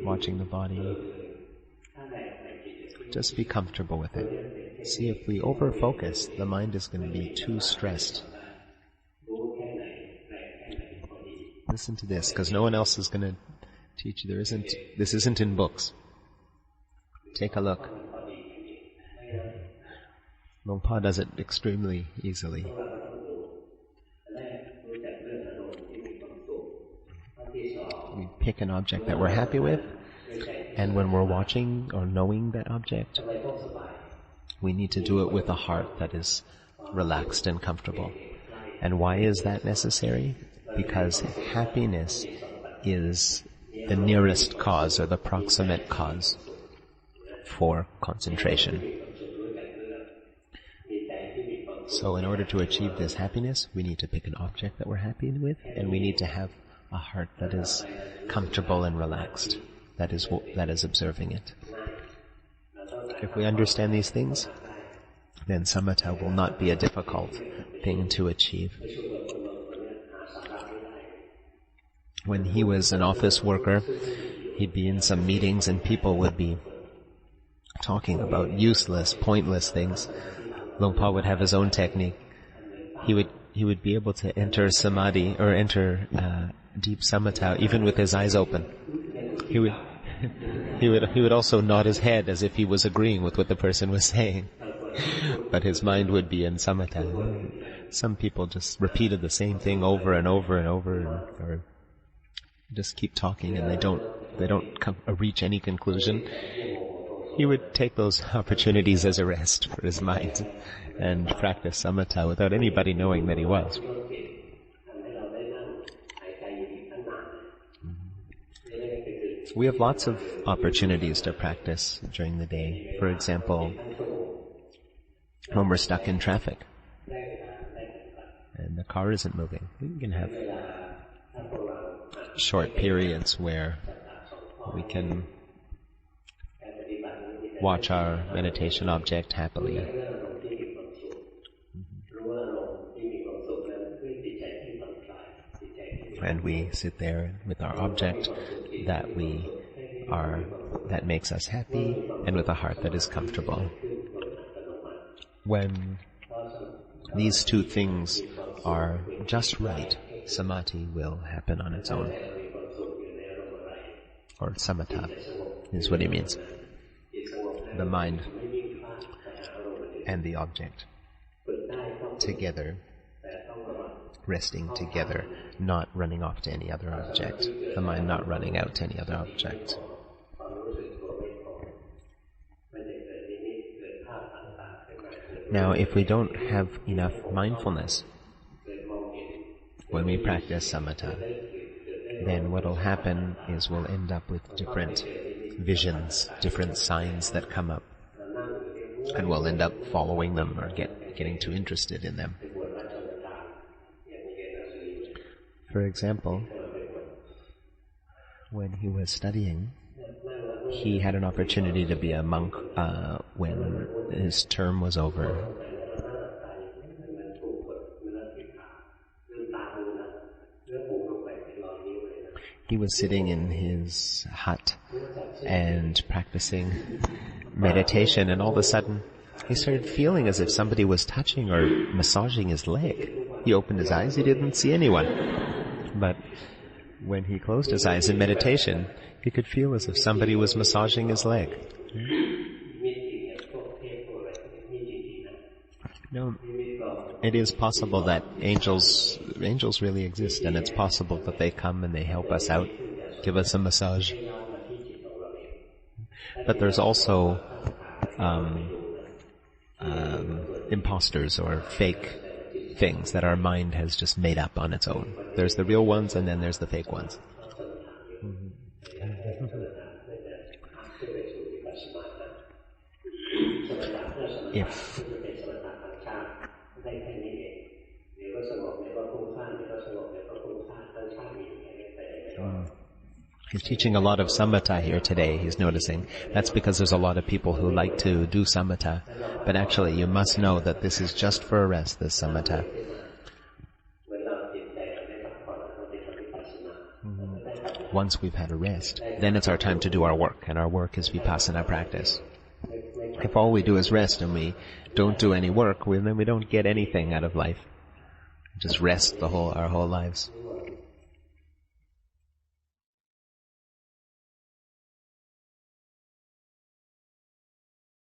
watching the body. Just be comfortable with it. See, if we over-focus, the mind is going to be too stressed. Listen to this, because no one else is going to teach you. This isn't in books. Take a look. Luang Pa does it extremely easily. We pick an object that we're happy with, and when we're watching or knowing that object, we need to do it with a heart that is relaxed and comfortable. And why is that necessary? Because happiness is the nearest cause or the proximate cause for concentration. So in order to achieve this happiness, we need to pick an object that we're happy with, and we need to have a heart that is comfortable and relaxed, that is observing it. If we understand these things, then samatha will not be a difficult thing to achieve. When he was an office worker, he'd be in some meetings and people would be talking about useless, pointless things. Luang Pa would have his own technique. He would be able to enter samadhi or enter deep samatha even with his eyes open. He would also nod his head as if he was agreeing with what the person was saying, but his mind would be in samatha. Some people just repeated the same thing over and over and over, or just keep talking and they don't reach any conclusion. He would take those opportunities as a rest for his mind and practice samatha without anybody knowing that he was. We have lots of opportunities to practice during the day. For example, when we're stuck in traffic and the car isn't moving, we can have short periods where we can watch our meditation object happily. And we sit there with our object that makes us happy, and with a heart that is comfortable. When these two things are just right, samadhi will happen on its own. Or samatha is what he means. The mind and the object together, resting together, not running off to any other object, the mind not running out to any other object. Now, if we don't have enough mindfulness when we practice samatha, then what will happen is we'll end up with different visions, different signs that come up, and we'll end up following them or getting too interested in them. For example, when he was studying, he had an opportunity to be a monk when his term was over. He was sitting in his hut and practicing meditation, and all of a sudden he started feeling as if somebody was touching or massaging his leg. He opened his eyes, he didn't see anyone. But when he closed his eyes in meditation, he could feel as if somebody was massaging his leg. No, it is possible that angels really exist, and it's possible that they come and they help us out, give us a massage. But there's also imposters or fake things that our mind has just made up on its own. There's the real ones, and then there's the fake ones. He's teaching a lot of samatha here today, he's noticing. That's because there's a lot of people who like to do samatha. But actually, you must know that this is just for a rest, this samatha. once we've had a rest, then it's our time to do our work, and our work is vipassana practice. If all we do is rest and we don't do any work, then we don't get anything out of life. Just rest our whole lives.